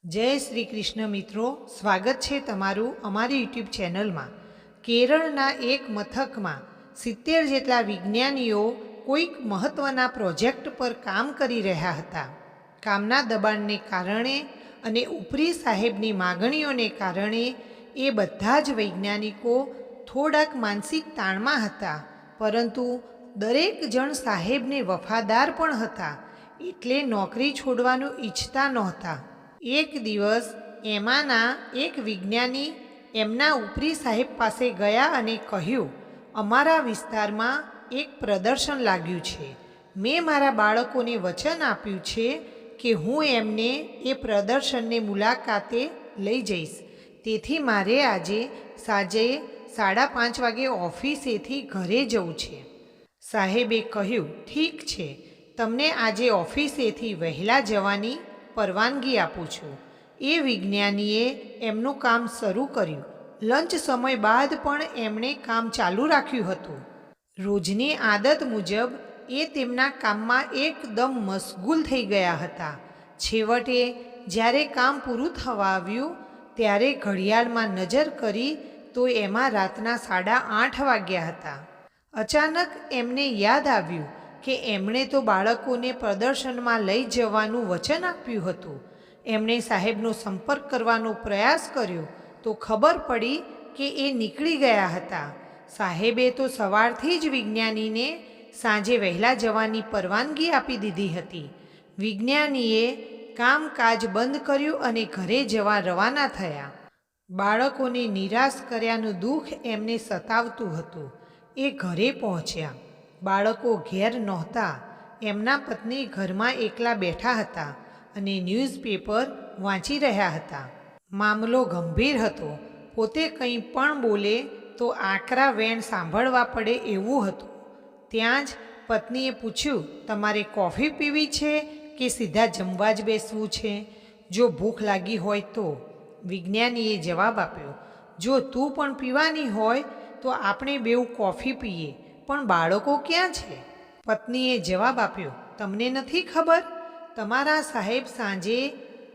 જય શ્રી કૃષ્ણ મિત્રો, સ્વાગત છે તમારું અમારી યુટ્યુબ ચેનલમાં। કેરળના એક મથકમાં 70 જેટલા વિજ્ઞાનીઓ કોઈક મહત્ત્વના પ્રોજેક્ટ પર કામ કરી રહ્યા હતા। કામના દબાણને કારણે અને ઉપરી સાહેબની માગણીઓને કારણે એ બધા જ વૈજ્ઞાનિકો થોડાક માનસિક તાણમાં હતા, પરંતુ દરેક જણ સાહેબને વફાદાર પણ હતા, એટલે નોકરી છોડવાનું ઈચ્છતા નહોતા। એક દિવસ એમાંના એક વિજ્ઞાની એમના ઉપરી સાહેબ પાસે ગયા અને કહ્યું, અમારા વિસ્તારમાં એક પ્રદર્શન લાગ્યું છે। મેં મારા બાળકોને વચન આપ્યું છે કે હું એમને એ પ્રદર્શનને મુલાકાતે લઈ જઈશ, તેથી મારે આજે સાંજે 5:30 વાગે ઓફિસેથી ઘરે જવું છે। સાહેબે કહ્યું, ઠીક છે, તમને આજે ઓફિસેથી વહેલા જવાની પરવાનગી આપું છું। એ વિજ્ઞાનીએ એમનું કામ શરૂ કર્યું। લંચ સમય બાદ પણ એમણે કામ ચાલુ રાખ્યું હતું। રોજની આદત મુજબ એ તેમના કામમાં એકદમ મશગુલ થઈ ગયા હતા। છેવટે જ્યારે કામ પૂરું થવા આવ્યું ત્યારે ઘડિયાળમાં નજર કરી તો એમાં રાતના 8:30 વાગ્યા હતા। અચાનક એમને યાદ આવ્યું કે એમણે તો બાળકોને પ્રદર્શનમાં લઈ જવાનું વચન આપ્યું હતું। એમણે સાહેબનો સંપર્ક કરવાનો પ્રયાસ કર્યો તો ખબર પડી કે એ નીકળી ગયા હતા। સાહેબે તો સવારથી જ વિજ્ઞાનીને સાંજે વહેલા જવાની પરવાનગી આપી દીધી હતી। વિજ્ઞાનીએ કામકાજ બંધ કર્યું અને ઘરે જવા રવાના થયા। બાળકોને નિરાશ કર્યાનું દુઃખ એમને સતાવતું હતું। એ ઘરે પહોંચ્યા। બાળકો ઘેર નહોતા। એમના પત્ની ઘરમાં એકલા બેઠા હતા અને ન્યૂઝપેપર વાંચી રહ્યા હતા। મામલો ગંભીર હતો। પોતે કંઈ પણ બોલે તો આકરા વેણ સાંભળવા પડે એવું હતું। ત્યાં જ પત્નીએ પૂછ્યું, તમારે કોફી પીવી છે કે સીધા જમવા જ બેસવું છે? જો ભૂખ લાગી હોય તો? વિજ્ઞાનીએ જવાબ આપ્યો, જો તું પણ પીવાની હોય તો આપણે બેઉ કોફી પીએ, પણ બાળકો ક્યાં છે? પત્નીએ જવાબ આપ્યો, તમને નથી ખબર? તમારા સાહેબ સાંજે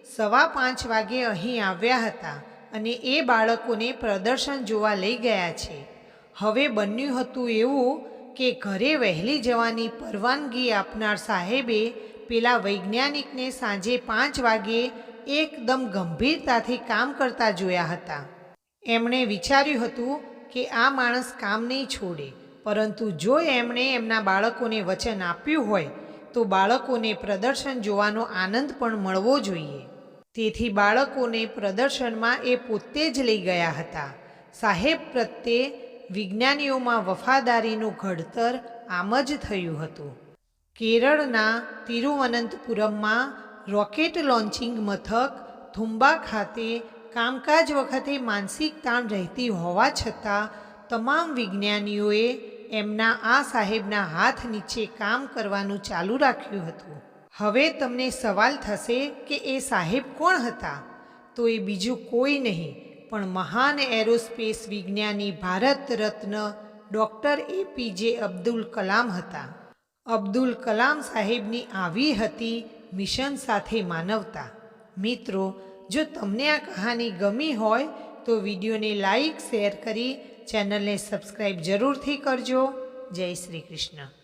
5:15 વાગે અહીં આવ્યા હતા અને એ બાળકોને પ્રદર્શન જોવા લઈ ગયા છે। હવે બન્યું હતું એવું કે ઘરે વહેલી જવાની પરવાનગી આપનાર સાહેબે પેલા વૈજ્ઞાનિકને સાંજે 5 વાગે એકદમ ગંભીરતાથી કામ કરતા જોયા હતા। એમણે વિચાર્યું હતું કે આ માણસ કામ નહીં છોડે, પરંતુ જો એમણે એમના બાળકોને વચન આપ્યું હોય તો બાળકોને પ્રદર્શન જોવાનો આનંદ પણ મળવો જોઈએ। તેથી બાળકોને પ્રદર્શનમાં એ પોતે જ લઈ ગયા હતા। સાહેબ પ્રત્યે વિજ્ઞાનીઓમાં વફાદારીનું ઘડતર આમ જ થયું હતું। કેરળના તિરુવનંતપુરમમાં રોકેટ લોન્ચિંગ મથક થુમ્બા ખાતે કામકાજ વખતે માનસિક તાણ રહેતી હોવા છતાં તમામ વિજ્ઞાનીઓએ એમના આ સાહેબના હાથ નીચે કામ કરવાનું ચાલુ રાખ્યું હતું। હવે તમને સવાલ થશે કે એ સાહેબ કોણ હતા? તો એ બીજું કોઈ નહીં પણ મહાન aerospace વિજ્ઞાની Bharat Ratna doctor APJ Abdul Kalam હતા। અબ્દુલ કલામ સાહેબની આવી હતી મિશન સાથે માનવતા। મિત્રો, જો તમને આ કહાની ગમી હોય તો વિડીયોને લાઈક શેર કરી ચેનલને સબસ્ક્રાઈબ જરૂરથી કરજો। જય શ્રી કૃષ્ણ।